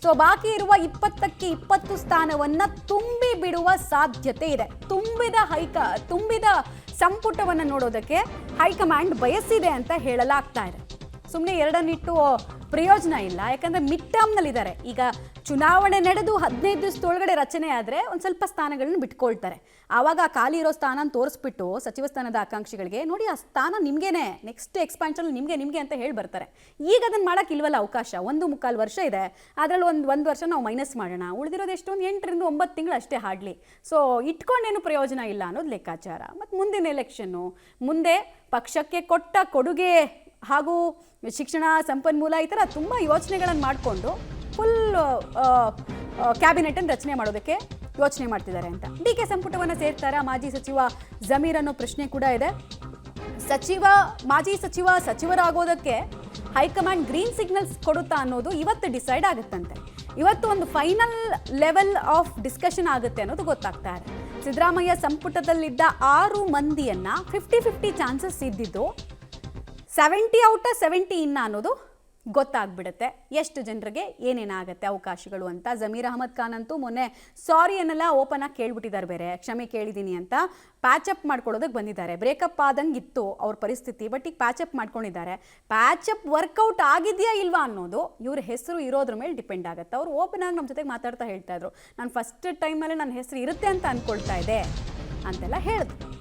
So ಬಾಕಿ ಇರುವ 20ಕ್ಕೆ 20 ಸ್ಥಾನವನ್ನ ತುಂಬಿ ಬಿಡುವ ಸಾಧ್ಯತೆ ಇದೆ. ತುಂಬಿದ ಸಂಪುಟವನ್ನು ನೋಡೋದಕ್ಕೆ ಹೈಕಮಾಂಡ್ ಬಯಸಿದೆ ಅಂತ ಹೇಳಲಾಗ್ತಾ ಇದೆ. ಸುಮ್ಮನೆ ಎರಡನ್ನಿಟ್ಟು ಪ್ರಯೋಜನ ಇಲ್ಲ. ಯಾಕಂದ್ರೆ ಮಿಡ್ ಟರ್ಮ್ನಲ್ಲಿದ್ದಾರೆ. ಈಗ ಚುನಾವಣೆ ನಡೆದು 15 ದಿವಸದೊಳಗಡೆ ರಚನೆ ಆದರೆ ಒಂದು ಸ್ವಲ್ಪ ಸ್ಥಾನಗಳನ್ನ ಬಿಟ್ಕೊಳ್ತಾರೆ. ಆವಾಗ ಆ ಖಾಲಿ ಇರೋ ಸ್ಥಾನ ತೋರಿಸ್ಬಿಟ್ಟು ಸಚಿವ ಸ್ಥಾನದ ಆಕಾಂಕ್ಷಿಗಳಿಗೆ ನೋಡಿ ಆ ಸ್ಥಾನ ನಿಮಗೇನೆ, ನೆಕ್ಸ್ಟ್ ಎಕ್ಸ್ಪಾನ್ಷನ್ ನಿಮಗೆ ಅಂತ ಹೇಳಿ ಬರ್ತಾರೆ. ಈಗ ಅದನ್ನು ಮಾಡೋಕೆ ಇಲ್ವಲ್ಲ ಅವಕಾಶ. 1.25 ವರ್ಷ ಇದೆ. ಅದರಲ್ಲಿ ಒಂದು ವರ್ಷ ನಾವು ಮೈನಸ್ ಮಾಡೋಣ. ಉಳಿದಿರೋದು ಎಷ್ಟು, ಒಂದು 8 ರಿಂದ 9 ತಿಂಗಳು ಅಷ್ಟೇ ಹಾಡ್ಲಿ. ಸೊ ಇಟ್ಕೊಂಡೇನು ಪ್ರಯೋಜನ ಇಲ್ಲ ಅನ್ನೋದು ಲೆಕ್ಕಾಚಾರ. ಮತ್ತು ಮುಂದಿನ ಎಲೆಕ್ಷನ್ನು, ಮುಂದೆ ಪಕ್ಷಕ್ಕೆ ಕೊಟ್ಟ ಕೊಡುಗೆ ಹಾಗೂ ಶಿಕ್ಷಣ ಸಂಪನ್ಮೂಲ ಈ ಥರ ತುಂಬ ಯೋಚನೆಗಳನ್ನು ಮಾಡಿಕೊಂಡು ಫುಲ್ ಕ್ಯಾಬಿನೆಟನ್ನು ರಚನೆ ಮಾಡೋದಕ್ಕೆ ಯೋಚನೆ ಮಾಡ್ತಿದ್ದಾರೆ ಅಂತ. ಡಿ.ಕೆ ಸಂಪುಟವನ್ನು ಸೇರ್ತಾರಾ ಮಾಜಿ ಸಚಿವ ಜಮೀರ್ ಅನ್ನೋ ಪ್ರಶ್ನೆ ಕೂಡ ಇದೆ. ಮಾಜಿ ಸಚಿವರಾಗೋದಕ್ಕೆ ಹೈಕಮಾಂಡ್ ಗ್ರೀನ್ ಸಿಗ್ನಲ್ಸ್ ಕೊಡುತ್ತಾ ಅನ್ನೋದು ಇವತ್ತು ಡಿಸೈಡ್ ಆಗುತ್ತಂತೆ. ಇವತ್ತು ಒಂದು ಫೈನಲ್ ಲೆವೆಲ್ ಆಫ್ ಡಿಸ್ಕಷನ್ ಆಗುತ್ತೆ ಅನ್ನೋದು ಗೊತ್ತಾಗ್ತಾ ಇದೆ. ಸಿದ್ದರಾಮಯ್ಯ ಸಂಪುಟದಲ್ಲಿದ್ದ 6 ಮಂದಿಯನ್ನ 50-50 ಚಾನ್ಸಸ್ ಇದ್ದಿದ್ದು 70 ಔಟ್ 70 ಇನ್ನ ಅನ್ನೋದು ಗೊತ್ತಾಗ್ಬಿಡುತ್ತೆ. ಎಷ್ಟು ಜನರಿಗೆ ಏನೇನಾಗುತ್ತೆ ಅವಕಾಶಗಳು ಅಂತ. ಜಮೀರ್ ಅಹಮದ್ ಖಾನ್ ಅಂತೂ ಮೊನ್ನೆ ಸಾರಿ ಅನ್ನೆಲ್ಲ ಓಪನ್ ಆಗಿ ಕೇಳ್ಬಿಟ್ಟಿದ್ದಾರೆ. ಬೇರೆ ಕ್ಷಮೆ ಕೇಳಿದ್ದೀನಿ ಅಂತ ಪ್ಯಾಚಪ್ ಮಾಡ್ಕೊಳ್ಳೋದಕ್ಕೆ ಬಂದಿದ್ದಾರೆ. ಬ್ರೇಕಪ್ ಆದಂಗಿತ್ತು ಅವ್ರ ಪರಿಸ್ಥಿತಿ, ಬಟ್ ಈಗ ಪ್ಯಾಚಪ್ ಮಾಡ್ಕೊಂಡಿದ್ದಾರೆ. ಪ್ಯಾಚಪ್ ವರ್ಕೌಟ್ ಆಗಿದೆಯಾ ಇಲ್ವಾ ಅನ್ನೋದು ಇವ್ರ ಹೆಸರು ಇರೋದ್ರ ಮೇಲೆ ಡಿಪೆಂಡ್ ಆಗುತ್ತೆ. ಅವ್ರು ಓಪನ್ ಆಗಿ ನಮ್ಮ ಜೊತೆಗೆ ಮಾತಾಡ್ತಾ ಹೇಳ್ತಾ ಇದ್ರು, ನಾನು ಫಸ್ಟ್ ಟೈಮಲ್ಲಿ ನನ್ನ ಹೆಸರು ಇರುತ್ತೆ ಅಂತ ಅಂದ್ಕೊಳ್ತಾ ಇದೆ ಅಂತೆಲ್ಲ ಹೇಳಿದ್ರು.